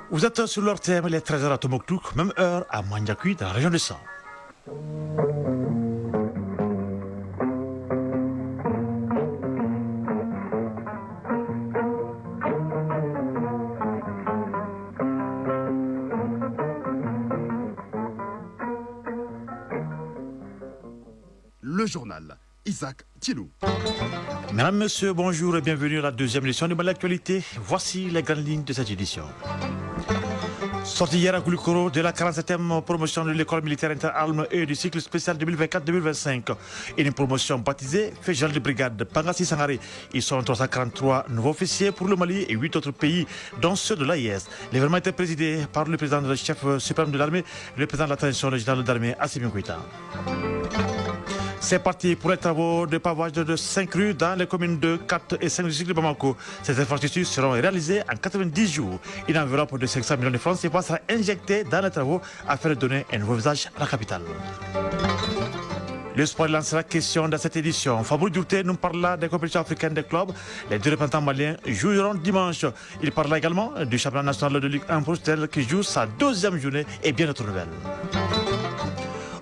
Vous êtes sur leur thème, les 13h à Tombouctou, même heure à Mandiakoui, dans la région de Sang. Le journal, Isaac Thielou. Mesdames, Messieurs, bonjour et bienvenue à la deuxième édition de l'actualité. Voici les grandes lignes de cette édition. Sortie hier à Koulikoro de la 47e promotion de l'école militaire interarmes et du cycle spécial 2024-2025. Une promotion baptisée fait général de brigade Pangassi Sangare. Ils sont 343 nouveaux officiers pour le Mali et 8 autres pays, dont ceux de l'AIS. L'événement était présidé par le président de chef suprême de l'armée, le président de la transition régionale de l'armée, Assimi Goïta. C'est parti pour les travaux de pavage de 5 rues dans les communes de 4 et 5 du cycle de Bamako. Ces infrastructures seront réalisées en 90 jours. Une enveloppe de 500 millions de francs CFA sera injectée dans les travaux afin de donner un nouveau visage à la capitale. Le sport lance la question dans cette édition. Fabrice Douté nous parlera des compétitions africaines des clubs. Les deux représentants maliens joueront dimanche. Il parlera également du championnat national de Ligue 1 Prostel qui joue sa deuxième journée et bien d'autres nouvelles.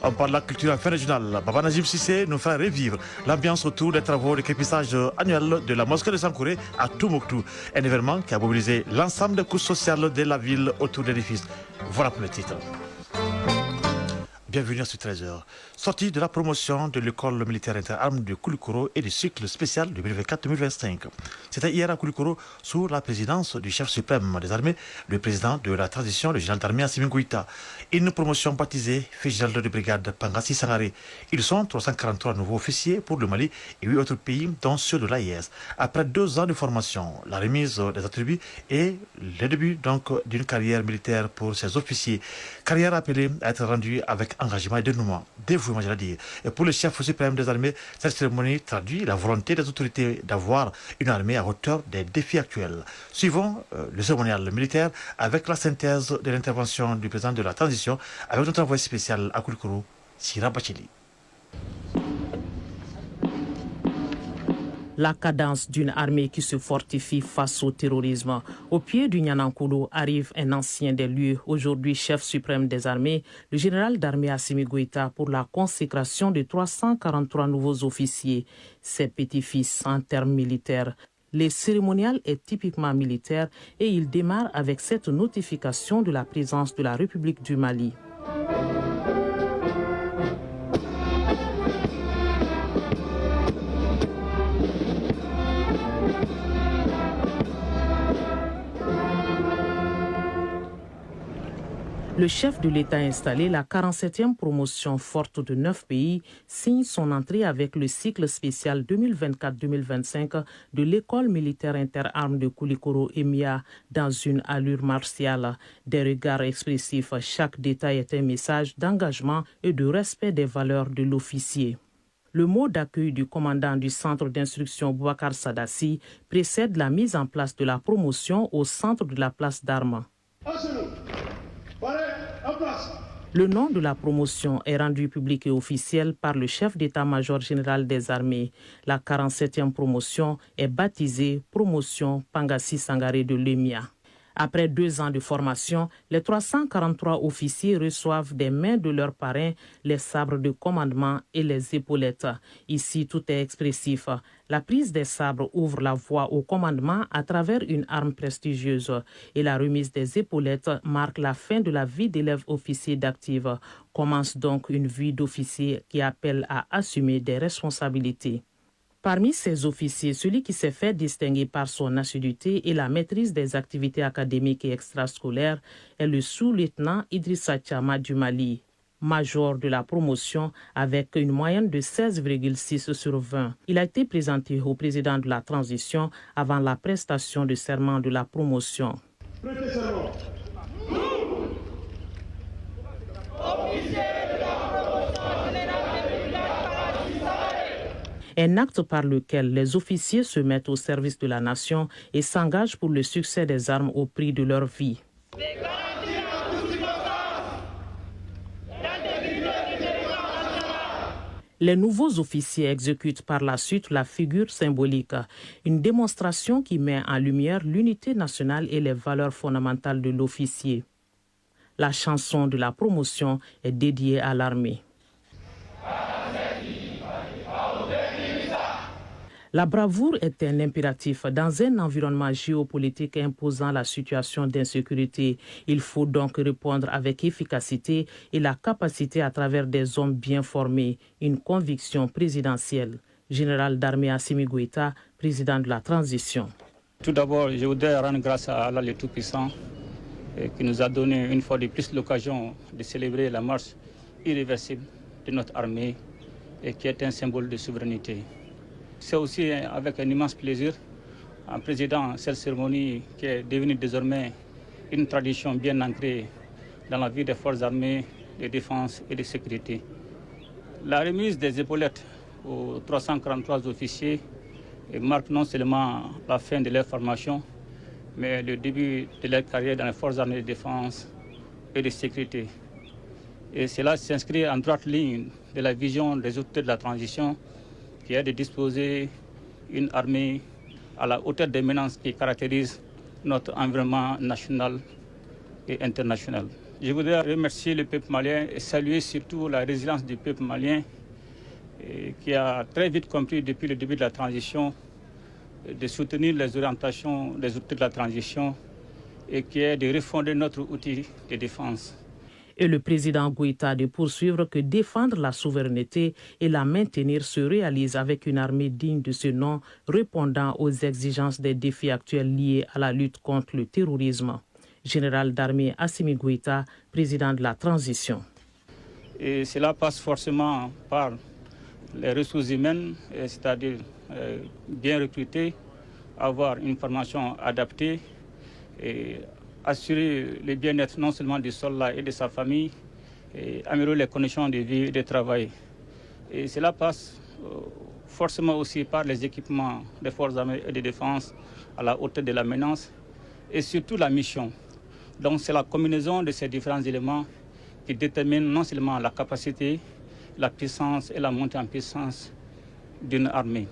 On parle de la culture en fin régionale. Baba Najib Sissé nous fera revivre l'ambiance autour des travaux de crépissage annuel de la mosquée de Sankouré à Tombouctou. Un événement qui a mobilisé l'ensemble des couches sociales de la ville autour de l'édifice. Voilà pour le titre. Bienvenue sur 13h. Sortie de la promotion de l'école militaire interarmes de Koulikoro et du cycle spécial 2024-2025. C'était hier à Koulikoro sous la présidence du chef suprême des armées, le président de la transition, le général d'armée Assimi Goïta. Une promotion baptisée fait général de brigade Pangassi Sangare. Ils sont 343 nouveaux officiers pour le Mali et 8 autres pays, dont ceux de l'AIS. Après 2 ans de formation, la remise des attributs et le début donc d'une carrière militaire pour ces officiers. Carrière appelée à être rendue avec engagement et dénouement, dévouement, je l'ai dit. Et pour le chef suprême des armées, cette cérémonie traduit la volonté des autorités d'avoir une armée à hauteur des défis actuels. Suivons le cérémonial militaire avec la synthèse de l'intervention du président de la transition avec notre envoyé spécial à Koulikoro, Sira Bacheli. La cadence d'une armée qui se fortifie face au terrorisme. Au pied du Nianankoulo arrive un ancien des lieux, aujourd'hui chef suprême des armées, le général d'armée Assimi Goïta, pour la consécration de 343 nouveaux officiers, ses petits-fils en termes militaires. Le cérémonial est typiquement militaire et il démarre avec cette notification de la présence de la République du Mali. Le chef de l'État installé, la 47e promotion forte de 9 pays, signe son entrée avec le cycle spécial 2024-2025 de l'école militaire interarmes de Koulikoro EMIA dans une allure martiale. Des regards expressifs, chaque détail est un message d'engagement et de respect des valeurs de l'officier. Le mot d'accueil du commandant du centre d'instruction Boubacar Sadassi précède la mise en place de la promotion au centre de la place d'armes. Le nom de la promotion est rendu public et officiel par le chef d'état-major général des armées. La 47e promotion est baptisée Promotion Pangassi Sangare de l'EMIA. Après 2 ans de formation, les 343 officiers reçoivent des mains de leurs parrains les sabres de commandement et les épaulettes. Ici, tout est expressif. La prise des sabres ouvre la voie au commandement à travers une arme prestigieuse et la remise des épaulettes marque la fin de la vie d'élève officier d'active. Commence donc une vie d'officier qui appelle à assumer des responsabilités. Parmi ces officiers, celui qui s'est fait distinguer par son assiduité et la maîtrise des activités académiques et extrascolaires est le sous-lieutenant Idrissa Tchama du Mali, major de la promotion avec une moyenne de 16,6 sur 20. Il a été présenté au président de la transition avant la prestation de serment de la promotion. Prêtez serment. Un acte par lequel les officiers se mettent au service de la nation et s'engagent pour le succès des armes au prix de leur vie. Les nouveaux officiers exécutent par la suite la figure symbolique, une démonstration qui met en lumière l'unité nationale et les valeurs fondamentales de l'officier. La chanson de la promotion est dédiée à l'armée. La bravoure est un impératif dans un environnement géopolitique imposant la situation d'insécurité. Il faut donc répondre avec efficacité et la capacité à travers des hommes bien formés, une conviction présidentielle. Général d'armée Assimi Goïta, président de la transition. Tout d'abord, je voudrais rendre grâce à Allah le Tout-Puissant qui nous a donné une fois de plus l'occasion de célébrer la marche irréversible de notre armée et qui est un symbole de souveraineté. C'est aussi avec un immense plaisir en présidant cette cérémonie qui est devenue désormais une tradition bien ancrée dans la vie des forces armées, de défense et de sécurité. La remise des épaulettes aux 343 officiers marque non seulement la fin de leur formation, mais le début de leur carrière dans les forces armées de défense et de sécurité. Et cela s'inscrit en droite ligne de la vision des autorités de la transition qui est de disposer une armée à la hauteur des menaces qui caractérisent notre environnement national et international. Je voudrais remercier le peuple malien et saluer surtout la résilience du peuple malien qui a très vite compris depuis le début de la transition de soutenir les orientations des outils de la transition et qui est de refonder notre outil de défense. Et le président Goïta de poursuivre que défendre la souveraineté et la maintenir se réalise avec une armée digne de ce nom, répondant aux exigences des défis actuels liés à la lutte contre le terrorisme. Général d'armée Assimi Goïta, président de la transition. Et cela passe forcément par les ressources humaines, c'est-à-dire bien recruter, avoir une formation adaptée et assurer le bien-être non seulement du soldat et de sa famille, et améliorer les conditions de vie et de travail. Et cela passe forcément aussi par les équipements des forces armées et de défense à la hauteur de la menace et surtout la mission. Donc c'est la combinaison de ces différents éléments qui détermine non seulement la capacité, la puissance et la montée en puissance d'une armée.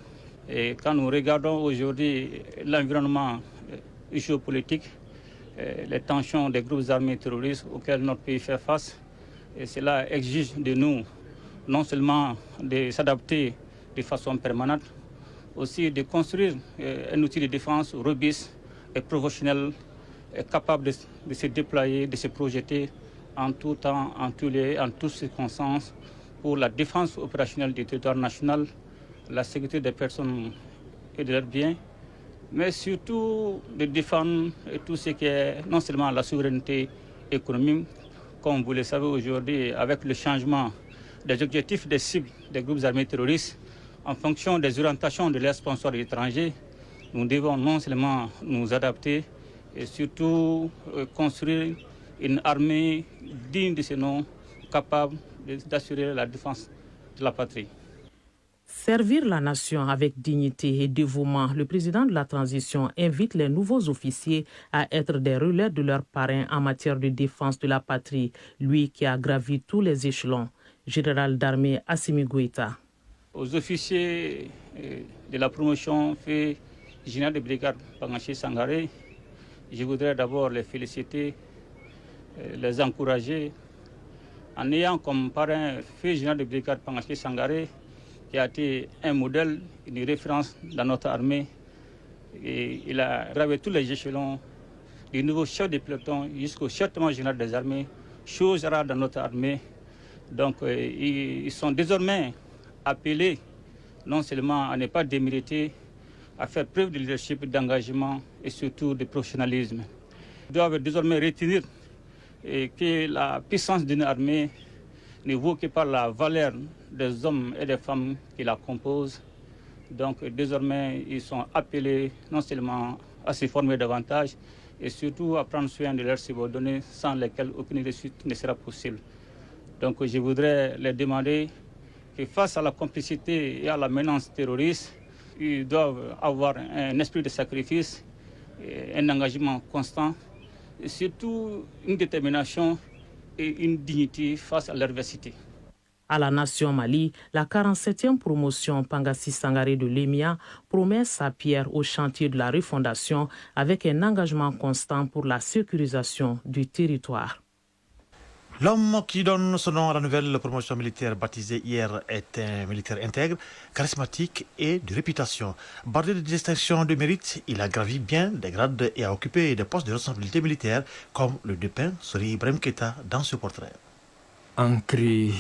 Et quand nous regardons aujourd'hui l'environnement géopolitique, les tensions des groupes armés terroristes auxquels notre pays fait face, et cela exige de nous non seulement de s'adapter de façon permanente, aussi de construire un outil de défense robuste et professionnel, capable de se déployer, de se projeter en tout temps, en tous lieux, en toutes circonstances, pour la défense opérationnelle du territoire national, la sécurité des personnes et de leurs biens, mais surtout de défendre tout ce qui est non seulement la souveraineté économique, comme vous le savez aujourd'hui, avec le changement des objectifs des cibles des groupes armés terroristes, en fonction des orientations de leurs sponsors étrangers, nous devons non seulement nous adapter et surtout construire une armée digne de ce nom, capable d'assurer la défense de la patrie. Servir la nation avec dignité et dévouement, le président de la transition invite les nouveaux officiers à être des relais de leurs parrains en matière de défense de la patrie, lui qui a gravi tous les échelons. Général d'armée Assimi Goïta. Aux officiers de la promotion fait général de brigade Pangaché Sangaré, je voudrais d'abord les féliciter, les encourager en ayant comme parrain fait général de brigade Pangaché Sangaré, qui a été un modèle, une référence dans notre armée. Et il a gravé tous les échelons, du nouveau chef de peloton jusqu'au chef général des armées, chose rare dans notre armée. Donc ils sont désormais appelés non seulement à ne pas démériter, à faire preuve de leadership, d'engagement et surtout de professionnalisme. Ils doivent désormais retenir que la puissance d'une armée ne vaut que par la valeur des hommes et des femmes qui la composent. Donc désormais, ils sont appelés non seulement à se former davantage, et surtout à prendre soin de leurs subordonnés sans lesquels aucune réussite ne sera possible. Donc je voudrais leur demander que face à la complicité et à la menace terroriste, ils doivent avoir un esprit de sacrifice, un engagement constant, et surtout une détermination et une dignité face à l'adversité. À la Nation Mali, la 47e promotion Pangassi Sangaré de l'EMIA promet sa pierre au chantier de la refondation avec un engagement constant pour la sécurisation du territoire. L'homme qui donne son nom à la nouvelle promotion militaire baptisée hier est un militaire intègre, charismatique et de réputation. Bardé de distinctions de mérite, il a gravi bien des grades et a occupé des postes de responsabilité militaire comme le dépeint Sori Ibrahim Keïta dans ce portrait. Ancré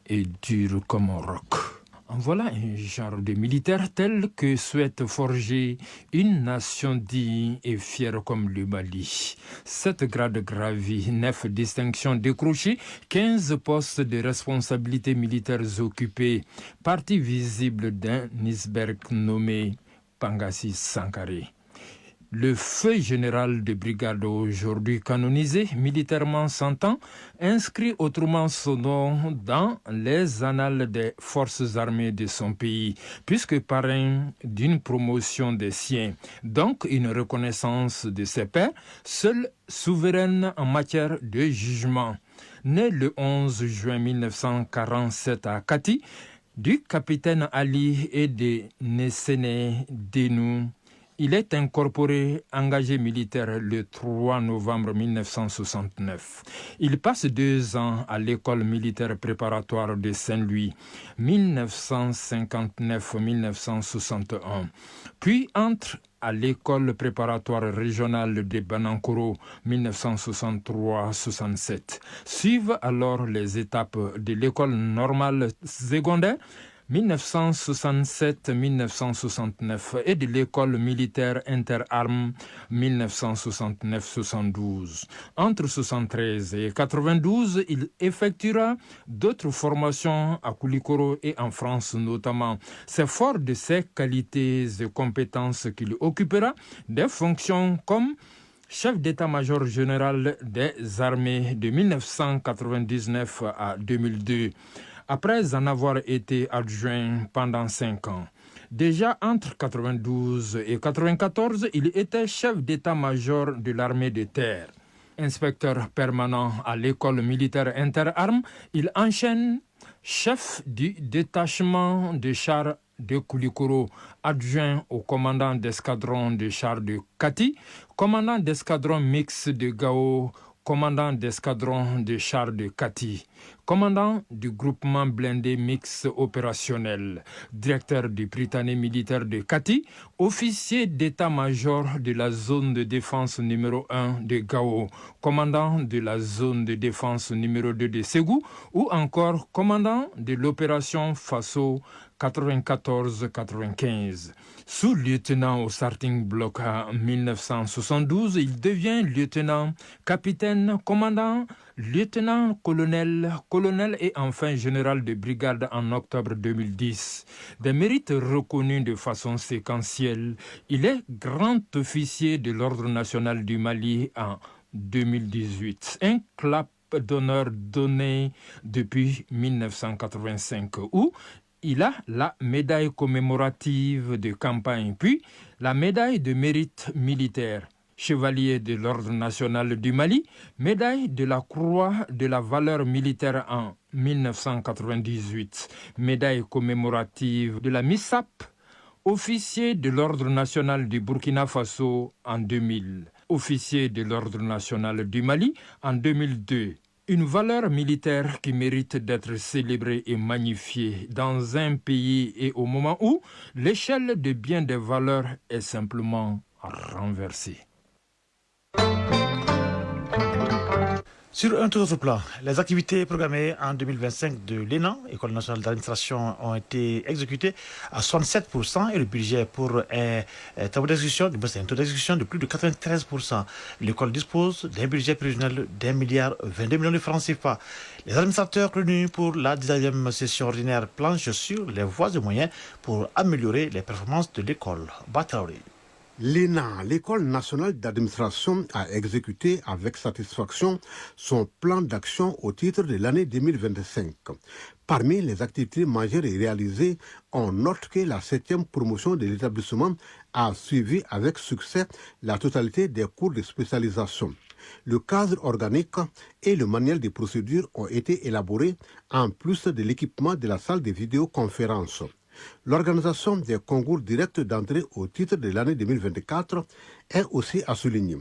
et dur comme un roc. Voilà un genre de militaire tel que souhaite forger une nation digne et fière comme le Mali. 7 grades gravis, 9 distinctions décrochées, 15 postes de responsabilité militaires occupés, partie visible d'un iceberg nommé Pangassi Sangaré. Le feu général de brigade aujourd'hui canonisé, militairement s'entend, inscrit autrement son nom dans les annales des forces armées de son pays, puisque parrain d'une promotion des siens, donc une reconnaissance de ses pairs, seule souveraine en matière de jugement. Né le 11 juin 1947 à Kati, du capitaine Ali et de Nessene Denou, il est incorporé, engagé militaire le 3 novembre 1969. Il passe 2 ans à l'école militaire préparatoire de Saint-Louis, 1959-1961. Puis entre à l'école préparatoire régionale de Banankoro, 1963-67. Suivent alors les étapes de l'école normale secondaire, 1967-1969 et de l'école militaire interarmes 1969-72. Entre 1973 et 1992, il effectuera d'autres formations à Koulikoro et en France notamment. C'est fort de ses qualités et compétences qu'il occupera des fonctions comme chef d'état-major général des armées de 1999 à 2002. Après en avoir été adjoint pendant 5 ans. Déjà entre 1992 et 1994, il était chef d'état-major de l'armée de terre. Inspecteur permanent à l'école militaire interarmes, il enchaîne chef du détachement de chars de Koulikoro, adjoint au commandant d'escadron de chars de Kati, commandant d'escadron mixte de Gao, commandant d'escadron de chars de Kati, commandant du groupement blindé mixte opérationnel, directeur du Prytanée militaire de Kati, officier d'état-major de la zone de défense numéro 1 de Gao, commandant de la zone de défense numéro 2 de Ségou, ou encore commandant de l'opération Faso 94-95. Sous-lieutenant au starting block en 1972, il devient lieutenant, capitaine, commandant, lieutenant-colonel, colonel et enfin général de brigade en octobre 2010. Des mérites reconnus de façon séquentielle, il est grand officier de l'Ordre national du Mali en 2018. Un clap d'honneur donné depuis 1985 où il a la médaille commémorative de campagne, puis la médaille de mérite militaire, chevalier de l'Ordre national du Mali, médaille de la Croix de la valeur militaire en 1998, médaille commémorative de la MISAP, officier de l'Ordre national du Burkina Faso en 2000, officier de l'Ordre national du Mali en 2002. Une valeur militaire qui mérite d'être célébrée et magnifiée dans un pays et au moment où l'échelle de bien des valeurs est simplement renversée. Sur un tout autre plan, les activités programmées en 2025 de l'ENA, École nationale d'administration, ont été exécutées à 67% et le budget pour un taux d'exécution de plus de 93%. L'école dispose d'un budget prévisionnel d'1,22 milliard de francs CFA. Les administrateurs réunis pour la 19e session ordinaire planchent sur les voies et moyens pour améliorer les performances de l'école. Batraoré. L'ENA, l'École nationale d'administration, a exécuté avec satisfaction son plan d'action au titre de l'année 2025. Parmi les activités majeures et réalisées, on note que la 7e promotion de l'établissement a suivi avec succès la totalité des cours de spécialisation. Le cadre organique et le manuel des procédures ont été élaborés en plus de l'équipement de la salle de vidéoconférence. L'organisation des concours directs d'entrée au titre de l'année 2024 est aussi à souligner.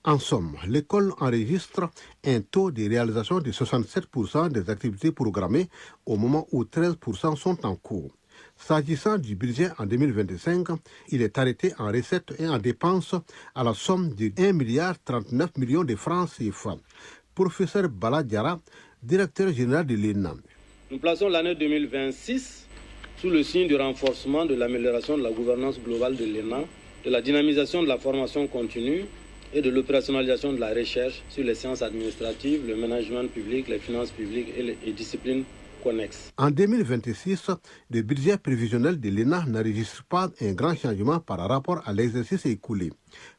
En somme, l'école enregistre un taux de réalisation de 67% des activités programmées au moment où 13% sont en cours. S'agissant du budget en 2025, il est arrêté en recettes et en dépenses à la somme de 1,39 milliard de francs CFA. Professeur Bala Diara, directeur général de l'ENA. Nous plaçons l'année 2026 sous le signe du renforcement de l'amélioration de la gouvernance globale de l'ENA, de la dynamisation de la formation continue et de l'opérationnalisation de la recherche sur les sciences administratives, le management public, les finances publiques et les disciplines connexes. En 2026, le budget prévisionnel de l'ENA n'enregistre pas un grand changement par rapport à l'exercice écoulé.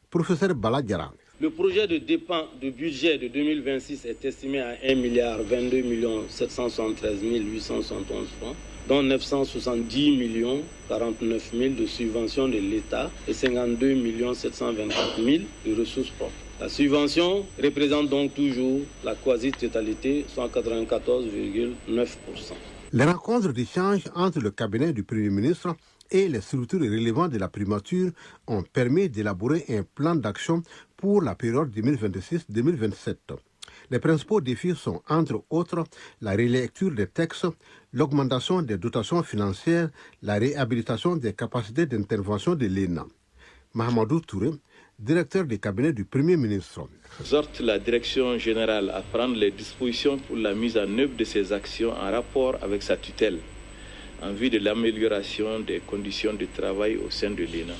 Professeur Bala Diara. Le projet de dépenses de budget de 2026 est estimé à 1,22 773 871 francs, dont 970 049 000 de subventions de l'État et 52 724 000 de ressources propres. La subvention représente donc toujours la quasi-totalité, soit 94,9%. Les rencontres d'échange entre le cabinet du Premier ministre et les structures relevantes de la primature ont permis d'élaborer un plan d'action pour la période 2026-2027. Les principaux défis sont, entre autres, la relecture des textes, l'augmentation des dotations financières, la réhabilitation des capacités d'intervention de l'ENA. Mahamadou Touré, directeur du cabinet du Premier ministre. J'exhorte la direction générale à prendre les dispositions pour la mise en œuvre de ces actions en rapport avec sa tutelle, en vue de l'amélioration des conditions de travail au sein de l'ENA.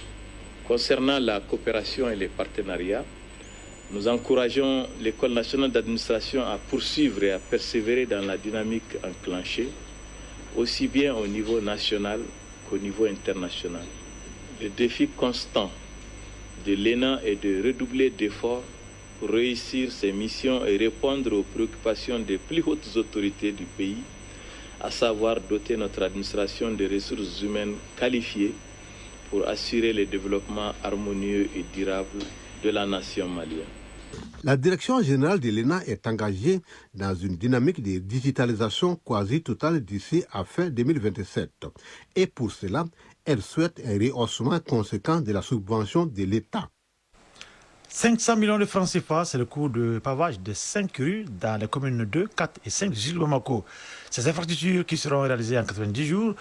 Concernant la coopération et les partenariats, nous encourageons l'École nationale d'administration à poursuivre et à persévérer dans la dynamique enclenchée, aussi bien au niveau national qu'au niveau international. Le défi constant de l'ENA est de redoubler d'efforts pour réussir ses missions et répondre aux préoccupations des plus hautes autorités du pays, à savoir doter notre administration de ressources humaines qualifiées pour assurer le développement harmonieux et durable de la nation malienne. La direction générale de l'ENA est engagée dans une dynamique de digitalisation quasi totale d'ici à fin 2027. Et pour cela, elle souhaite un rehaussement conséquent de la subvention de l'État. 500 millions de francs CFA, c'est le coût de pavage de 5 rues dans les communes 2, 4 et 5 de Gilles Bamako. Ces infrastructures qui seront réalisées en 90 jours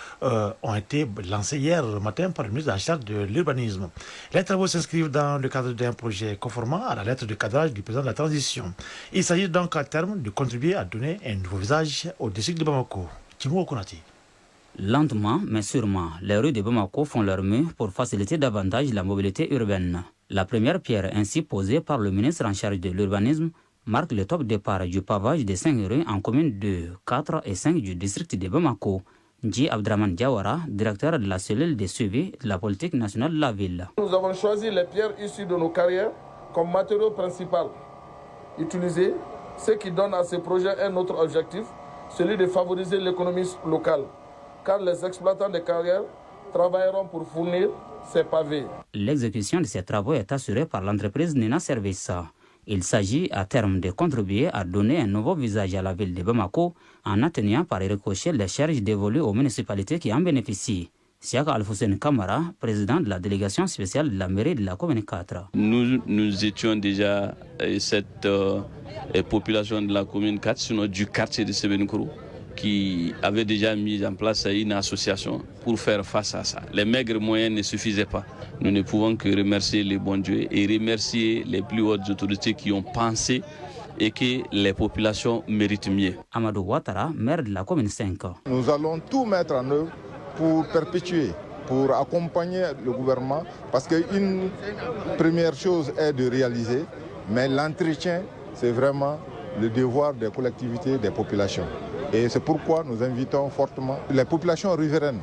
ont été lancées hier matin par le ministre en charge de l'urbanisme. Les travaux s'inscrivent dans le cadre d'un projet conformant à la lettre de cadrage du président de la transition. Il s'agit donc à terme de contribuer à donner un nouveau visage au district de Bamako. Timo Okonati. Lentement mais sûrement, les rues de Bamako font leur mieux pour faciliter davantage la mobilité urbaine. La première pierre ainsi posée par le ministre en charge de l'urbanisme marque le top départ du pavage des 5 rues en communes 2, 4 et 5 du district de Bamako. Nji Abdraman Diawara, directeur de la cellule de suivi de la politique nationale de la ville. Nous avons choisi les pierres issues de nos carrières comme matériau principal utilisé, ce qui donne à ce projet un autre objectif, celui de favoriser l'économie locale, car les exploitants de carrières travailleront pour fournir ces pavés. L'exécution de ces travaux est assurée par l'entreprise Nina Service. Il s'agit à terme de contribuer à donner un nouveau visage à la ville de Bamako en atteignant par ricochet les charges dévolues aux municipalités qui en bénéficient. Siaka Alfoussen Kamara, président de la délégation spéciale de la mairie de la commune 4. Nous étions déjà cette population de la commune 4, sinon du quartier de Sebenkourou, qui avait déjà mis en place une association pour faire face à ça. Les maigres moyens ne suffisaient pas. Nous ne pouvons que remercier les bons dieux et remercier les plus hautes autorités qui ont pensé et que les populations méritent mieux. Amadou Ouattara, maire de la commune 5. Nous allons tout mettre en œuvre pour perpétuer, pour accompagner le gouvernement, parce qu'une première chose est de réaliser, mais l'entretien, c'est vraiment le devoir des collectivités, des populations. Et c'est pourquoi nous invitons fortement les populations riveraines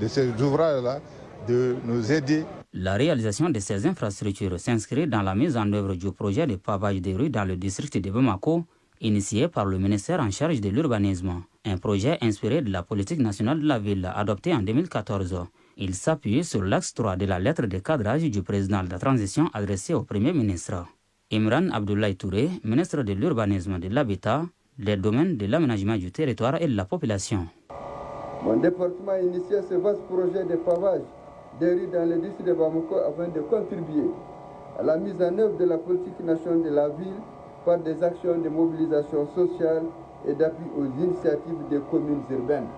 de ces ouvrages-là de nous aider. La réalisation de ces infrastructures s'inscrit dans la mise en œuvre du projet de pavage des rues dans le district de Bamako, initié par le ministère en charge de l'urbanisme. Un projet inspiré de la politique nationale de la ville adoptée en 2014. Il s'appuie sur l'axe 3 de la lettre de cadrage du président de la transition adressée au Premier ministre. Imran Abdoulaye Touré, ministre de l'Urbanisme, de l'Habitat, des domaines de l'aménagement du territoire et de la population. Mon département a initié ce vaste projet de pavage des rues dans le district de Bamako afin de contribuer à la mise en œuvre de la politique nationale de la ville par des actions de mobilisation sociale et d'appui aux initiatives des communes urbaines.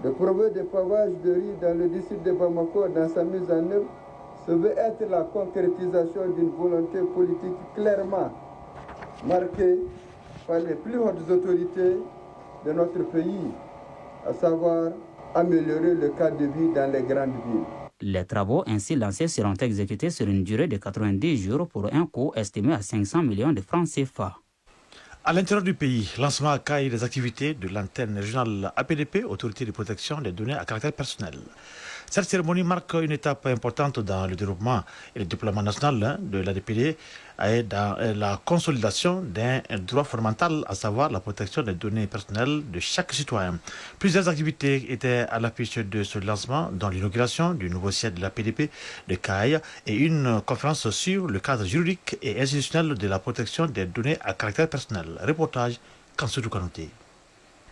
Le projet de pavage de rues dans le district de Bamako dans sa mise en œuvre se veut être la concrétisation d'une volonté politique clairement marquée par les plus hautes autorités de notre pays, à savoir améliorer le cadre de vie dans les grandes villes. Les travaux ainsi lancés seront exécutés sur une durée de 90 jours pour un coût estimé à 500 millions de francs CFA. À l'intérieur du pays, lancement à Caille des activités de l'antenne régionale APDP, Autorité de protection des données à caractère personnel. Cette cérémonie marque une étape importante dans le développement et le déploiement national de l'ADPD et dans la consolidation d'un droit fondamental, à savoir la protection des données personnelles de chaque citoyen. Plusieurs activités étaient à l'affiche de ce lancement, dont l'inauguration du nouveau siège de l'APDP de Caille et une conférence sur le cadre juridique et institutionnel de la protection des données à caractère personnel. Reportage Kansoudou Kanouté.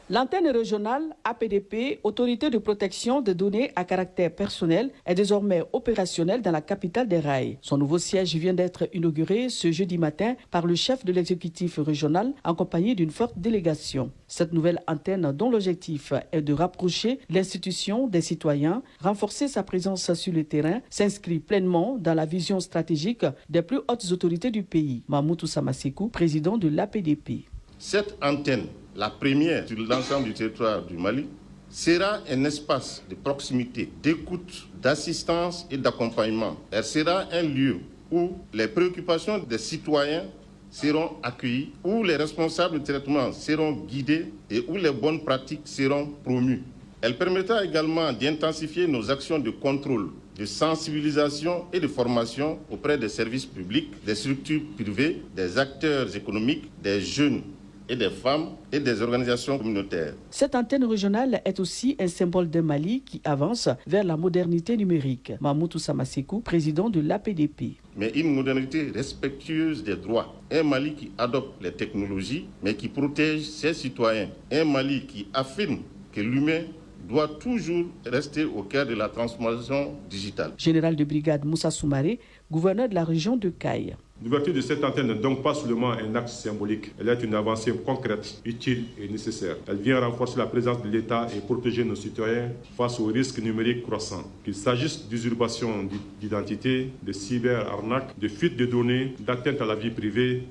L'antenne régionale APDP, Autorité de protection des données à caractère personnel, est désormais opérationnelle dans la capitale des rails. Son nouveau siège vient d'être inauguré ce jeudi matin par le chef de l'exécutif régional en compagnie d'une forte délégation. Cette nouvelle antenne, dont l'objectif est de rapprocher l'institution des citoyens, renforcer sa présence sur le terrain, s'inscrit pleinement dans la vision stratégique des plus hautes autorités du pays. Mamoutou Samasekou, président de l'APDP. Cette antenne, la première sur l'ensemble du territoire du Mali, sera un espace de proximité, d'écoute, d'assistance et d'accompagnement. Elle sera un lieu où les préoccupations des citoyens seront accueillies, où les responsables de traitement seront guidés et où les bonnes pratiques seront promues. Elle permettra également d'intensifier nos actions de contrôle, de sensibilisation et de formation auprès des services publics, des structures privées, des acteurs économiques, des jeunes et des femmes et des organisations communautaires. Cette antenne régionale est aussi un symbole d'un Mali qui avance vers la modernité numérique. Mamoutou Samasekou, président de l'APDP. Mais une modernité respectueuse des droits. Un Mali qui adopte les technologies, mais qui protège ses citoyens. Un Mali qui affirme que l'humain doit toujours rester au cœur de la transformation digitale. Général de brigade Moussa Soumaré, gouverneur de la région de Caille. L'ouverture de cette antenne n'est donc pas seulement un acte symbolique, elle est une avancée concrète, utile et nécessaire. Elle vient renforcer la présence de l'État et protéger nos citoyens face aux risques numériques croissants. Qu'il s'agisse d'usurpation d'identité, de cyberarnaques, de fuite de données, d'atteinte à la vie privée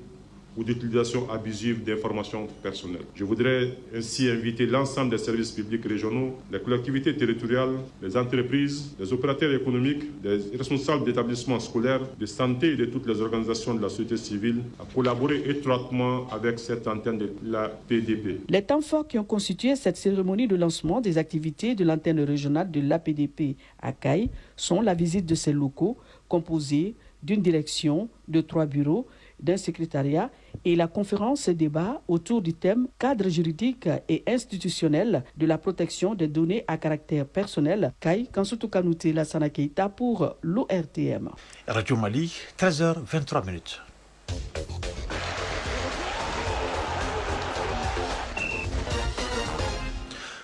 ou d'utilisation abusive d'informations personnelles. Je voudrais ainsi inviter l'ensemble des services publics régionaux, les collectivités territoriales, les entreprises, les opérateurs économiques, les responsables d'établissements scolaires, de santé et de toutes les organisations de la société civile à collaborer étroitement avec cette antenne de la PDP. Les temps forts qui ont constitué cette cérémonie de lancement des activités de l'antenne régionale de l'APDP à Caille sont la visite de ces locaux composés d'une direction, de 3 bureaux, d'un secrétariat et la conférence débat autour du thème cadre juridique et institutionnel de la protection des données à caractère personnel. Kai Kansoutou Kanouté Lassana Keita pour l'ORTM. Radio Mali, 13h23.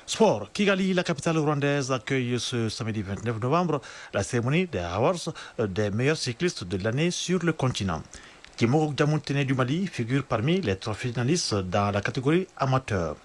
Sport. Kigali, la capitale rwandaise, accueille ce samedi 29 novembre la cérémonie des awards des meilleurs cyclistes de l'année sur le continent. Timo Djamoutene du Mali figure parmi les 3 finalistes dans la catégorie amateur.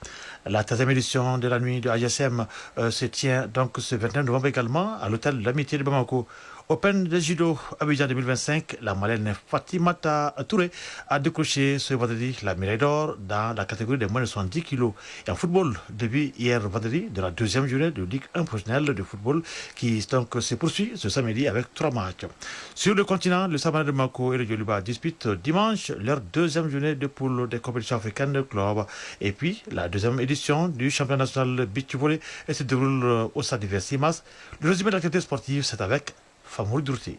La 13e édition de la nuit de AGSM se tient donc ce 29 novembre également à l'hôtel de l'Amitié de Bamako. Open de judo Abidjan 2025, la Malienne Fatimata Touré a décroché ce vendredi la médaille d'or dans la catégorie des moins de 70 kg. Et en football, depuis hier vendredi de la 2e journée de Ligue 1 professionnelle de football qui donc se poursuit ce samedi avec 3 matchs. Sur le continent, le Samara de Bamako et le Yoluba disputent dimanche leur 2e journée de poule des compétitions africaines de club. Et puis, la 2e édition du championnat national beach volley se déroule au stade d'hiver 6 mars. Le résumé de l'activité sportive, c'est avec Famoul Dourti.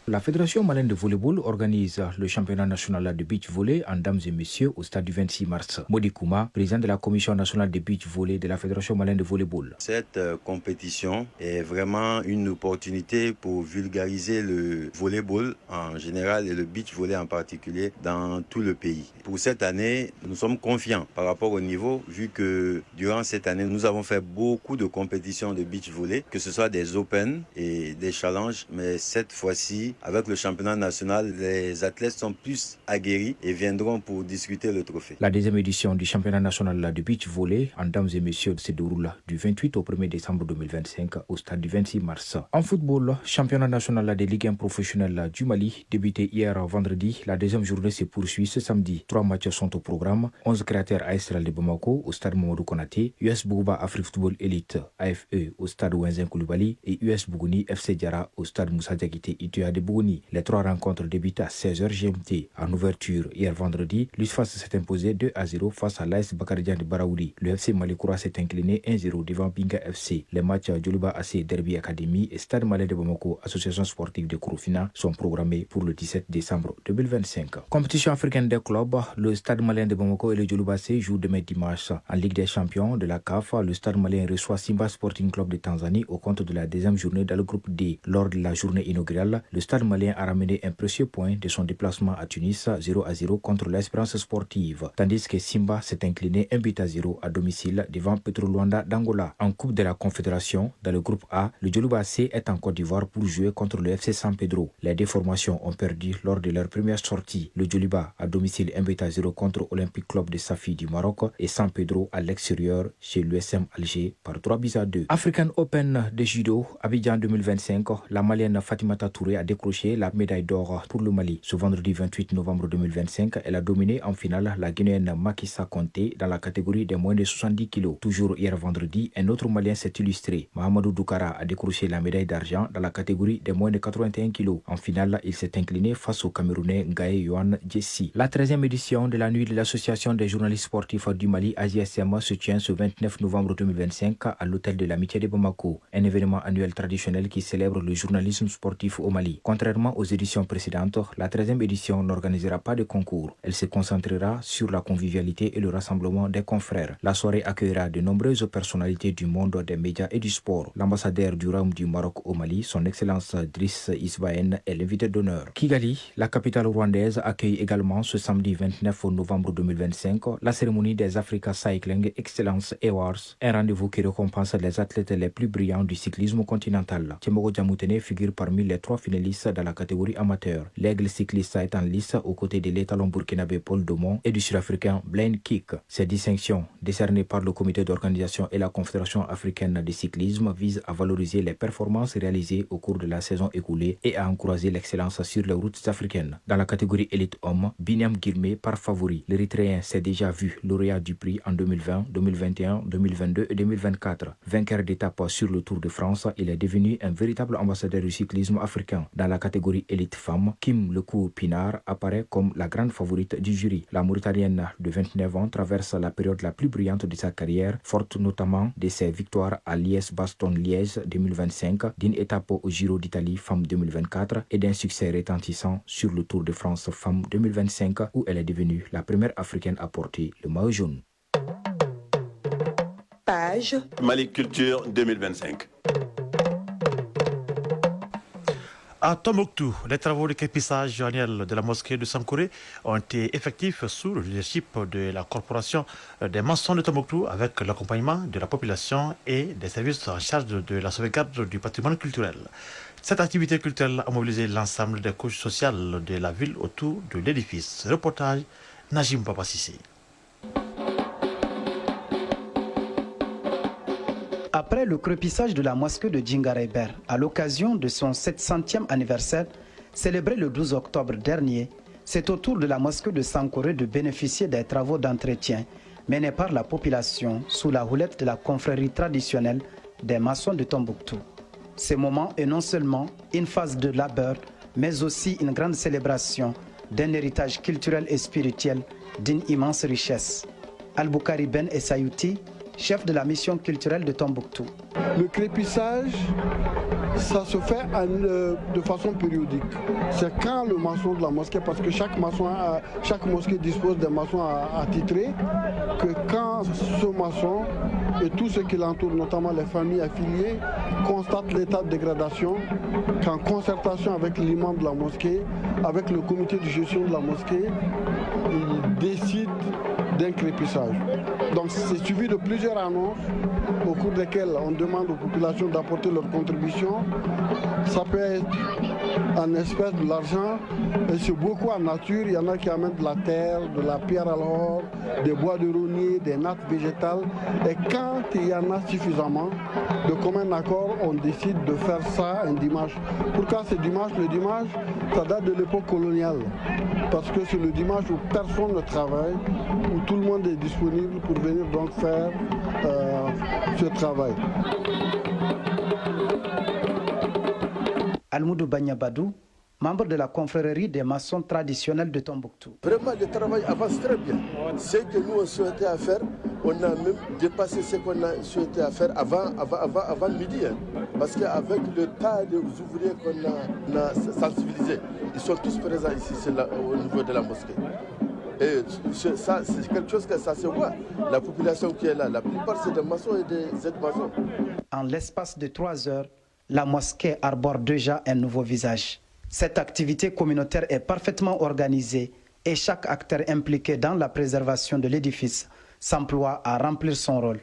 La Fédération malienne de volleyball organise le championnat national de beach volley en dames et messieurs au stade du 26 mars. Modi Kouma, président de la commission nationale de beach volley de la Fédération malienne de volleyball. Cette compétition est vraiment une opportunité pour vulgariser le volleyball en général et le beach volley en particulier dans tout le pays. Pour cette année, nous sommes confiants par rapport au niveau, vu que durant cette année, nous avons fait beaucoup de compétitions de beach volley, que ce soit des Open et des challenges, mais cette fois-ci, avec le championnat national, les athlètes sont plus aguerris et viendront pour discuter le trophée. La deuxième édition du championnat national de beach volley en dames et messieurs se déroule du 28 au 1er décembre 2025 au stade du 26 mars. En football, championnat national de Ligue 1 professionnelle du Mali, débuté hier vendredi, la deuxième journée se poursuit ce samedi. 3 matchs sont au programme. 11 créateurs AS de Bamako au stade Mamadou Konaté, US Bouba Afrique Football Elite AFE au stade Wenzen Koulibaly et US Bougouni FC Diara au stade Moussa Diakité Ituya de Bougouni. Les 3 rencontres débutent à 16h GMT. En ouverture, hier vendredi, l'USFAS s'est imposé 2-0 face à l'AS Bakaridian de Baraoudi. Le FC Malikoura s'est incliné 1-0 devant Binga FC. Les matchs Djoluba AC Derby Academy et Stade Malais de Bamako Association sportive de Kouroufina sont programmés pour le 17 décembre 2025. Compétition africaine des clubs, le Stade Malien de Bamako et le Djoluba AC jouent demain dimanche. En Ligue des champions de la CAF, le Stade Malien reçoit Simba Sporting Club de Tanzanie au compte de la deuxième journée dans le groupe D. Lors de la journée inaugurale, le Stade Malien a ramené un précieux point de son déplacement à Tunis 0-0 contre l'Espérance sportive, tandis que Simba s'est incliné 1-0 à domicile devant Petro Luanda d'Angola. En Coupe de la Confédération, dans le groupe A, le Djoluba AC est en Côte d'Ivoire pour jouer contre le FC San Pedro. Les deux formations ont perdu lors de leur première sortie. Le Djoluba à domicile 1-0 contre Olympique Club de Safi du Maroc et San Pedro à l'extérieur chez l'USM Alger par 3-2. African Open de judo, Abidjan 2025, la Malienne Fatimata Touré a décroché la médaille d'or pour le Mali. Ce vendredi 28 novembre 2025, elle a dominé en finale la Guinéenne Makissa Conté dans la catégorie des moins de 70 kg. Toujours hier vendredi, un autre Malien s'est illustré. Mahamadou Doukara a décroché la médaille d'argent dans la catégorie des moins de 81 kg. En finale, il s'est incliné face au Camerounais Ngaye Yohan Djessi. La 13e édition de la nuit de l'Association des journalistes sportifs du Mali, AJSM, se tient ce 29 novembre 2025 à l'hôtel de l'Amitié de Bamako. Un événement annuel traditionnel qui célèbre le journalisme sportif au Mali. Contrairement aux éditions précédentes, la 13e édition n'organisera pas de concours. Elle se concentrera sur la convivialité et le rassemblement des confrères. La soirée accueillera de nombreuses personnalités du monde des médias et du sport. L'ambassadeur du Royaume du Maroc au Mali, son Excellence Driss Isbahen, est l'invité d'honneur. Kigali, la capitale rwandaise, accueille également ce samedi 29 novembre 2025 la cérémonie des Africa Cycling Excellence Awards, un rendez-vous qui récompense les athlètes les plus brillants du cyclisme continental. Tchemogo Djamoutene figure parmi les 3 finalistes dans la catégorie amateur. L'aigle cycliste est en lice aux côtés de l'étalon burkinabé Paul Domont et du sud-africain Blaine Kick. Ces distinctions, décernées par le comité d'organisation et la Confédération africaine de cyclisme, visent à valoriser les performances réalisées au cours de la saison écoulée et à encourager l'excellence sur les routes africaines. Dans la catégorie élite homme, Binyam Girmay par favori. L'Érythréen s'est déjà vu lauréat du prix en 2020, 2021, 2022 et 2024. Vainqueur d'étape sur le Tour de France, il est devenu un véritable ambassadeur du cyclisme africain. Dans la catégorie élite femme, Kim Lekou Pinard apparaît comme la grande favorite du jury. La Mauritanienne de 29 ans traverse la période la plus brillante de sa carrière, forte notamment de ses victoires à Liège-Bastogne-Liège 2025, d'une étape au Giro d'Italie Femmes 2024 et d'un succès retentissant sur le Tour de France Femmes 2025 où elle est devenue la première africaine à porter le maillot jaune. Page Mali Culture 2025. À Tombouctou, les travaux de crépissage annuel de la mosquée de Sankoré ont été effectifs sous le leadership de la corporation des maçons de Tombouctou avec l'accompagnement de la population et des services en charge de la sauvegarde du patrimoine culturel. Cette activité culturelle a mobilisé l'ensemble des couches sociales de la ville autour de l'édifice. Reportage Najim Papassi. Après le crépissage de la mosquée de Djingareber, à l'occasion de son 700e anniversaire, célébré le 12 octobre dernier, c'est au tour de la mosquée de Sankoré de bénéficier des travaux d'entretien menés par la population sous la houlette de la confrérie traditionnelle des maçons de Tombouctou. Ce moment est non seulement une phase de labeur, mais aussi une grande célébration d'un héritage culturel et spirituel d'une immense richesse. Al-Boukari Ben Essayouti, chef de la mission culturelle de Tombouctou. Le crépissage, ça se fait de façon périodique. C'est quand le maçon de la mosquée, parce que chaque mosquée dispose d'un maçon attitré, que quand ce maçon et tout ce qui l'entoure, notamment les familles affiliées, constatent l'état de dégradation, qu'en concertation avec l'imam de la mosquée, avec le comité de gestion de la mosquée, ils décident d'un crépissage. Donc c'est suivi de plusieurs annonces au cours desquelles on demande aux populations d'apporter leur contribution. Ça peut être en espèces, de l'argent, et c'est beaucoup en nature. Il y en a qui amènent de la terre, de la pierre à l'or, des bois de rognier, des nattes végétales. Et quand il y en a suffisamment, de commun accord, on décide de faire ça un dimanche. Pourquoi c'est dimanche? Le dimanche, ça date de l'époque coloniale. Parce que c'est le dimanche où personne ne travaille, où tout le monde est disponible pour venir donc faire ce travail. Almoudou Banyabadou, membre de la confrérie des maçons traditionnels de Tombouctou. Vraiment, le travail avance très bien. Ce que nous on souhaitait faire, on a même dépassé ce qu'on a souhaité faire avant midi. Hein. Parce qu'avec le tas d'ouvriers qu'on a sensibilisés, ils sont tous présents ici au niveau de la mosquée. Et ça, c'est quelque chose que ça se voit. La population qui est là, la plupart c'est des maçons et des aides-maçons. En l'espace de 3 heures, la mosquée arbore déjà un nouveau visage. Cette activité communautaire est parfaitement organisée et chaque acteur impliqué dans la préservation de l'édifice s'emploie à remplir son rôle.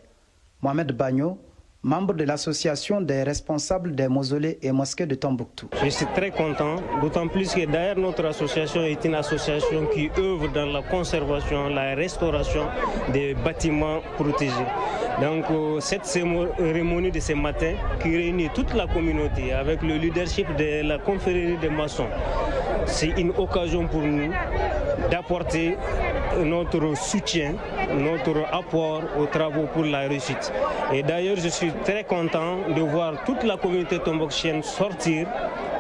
Mohamed Bagno, membre de l'association des responsables des mausolées et mosquées de Tombouctou. Je suis très content, d'autant plus que d'ailleurs notre association est une association qui œuvre dans la conservation, la restauration des bâtiments protégés. Donc cette cérémonie de ce matin qui réunit toute la communauté avec le leadership de la confrérie des maçons, c'est une occasion pour nous d'apporter notre soutien, notre apport aux travaux pour la réussite. Et d'ailleurs, je suis très content de voir toute la communauté tombouctienne sortir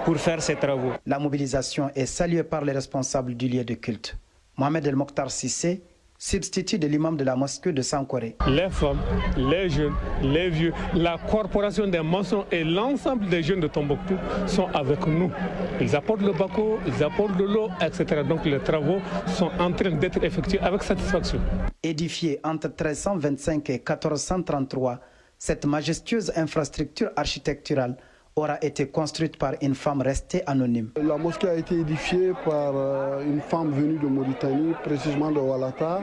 pour faire ces travaux. La mobilisation est saluée par les responsables du lieu de culte. Mohamed El Mokhtar Sissé, substitut de l'imam de la mosquée de Sankoré. Les femmes, les jeunes, les vieux, la corporation des maçons et l'ensemble des jeunes de Tombouctou sont avec nous. Ils apportent le bako, ils apportent de l'eau, etc. Donc les travaux sont en train d'être effectués avec satisfaction. Édifiée entre 1325 et 1433, cette majestueuse infrastructure architecturale aura été construite par une femme restée anonyme. La mosquée a été édifiée par une femme venue de Mauritanie, précisément de Walata,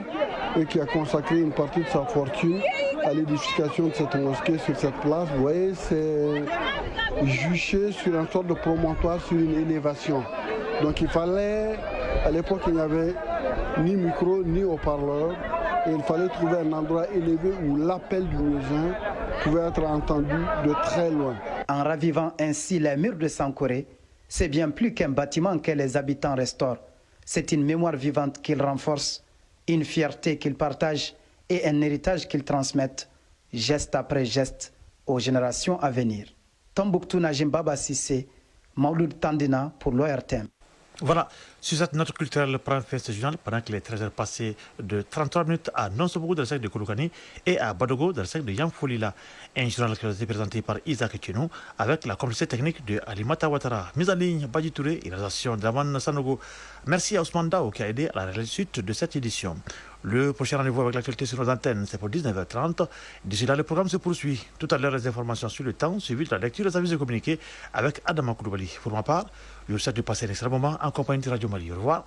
et qui a consacré une partie de sa fortune à l'édification de cette mosquée sur cette place. Vous voyez, c'est juché sur une sorte de promontoire, sur une élévation. Donc il fallait, à l'époque il n'y avait ni micro ni haut-parleur, et il fallait trouver un endroit élevé où l'appel du muezzin pouvait être entendu de très loin. En ravivant ainsi les murs de Sankoré, c'est bien plus qu'un bâtiment que les habitants restaurent. C'est une mémoire vivante qu'ils renforcent, une fierté qu'ils partagent et un héritage qu'ils transmettent, geste après geste, aux générations à venir. Tombouctou Najim Baba Sissé, Mauloud Tandina pour l'ORTM. Voilà, sur cette note culturelle prend fin ce journal pendant qu'il est 13h passé de 33 minutes à Nonsobougou dans le secteur de Kouloukani et à Badogo dans le secteur de Yamfolila. Un journal qui a été présenté par Isaac Tchenou avec la complicité technique de Alimata Ouattara. Mise en ligne, Badji Touré et réalisation d'Aman Sanogo. Merci à Ousmane Dao qui a aidé à la réussite de cette édition. Le prochain rendez-vous avec l'actualité sur nos antennes, c'est pour 19h30. D'ici là, le programme se poursuit. Tout à l'heure, les informations sur le temps, suivi de la lecture des avis de communiqués avec Adama Koulibaly. Pour ma part, je vous souhaite de passer un excellent moment en compagnie de Radio Mali. Au revoir.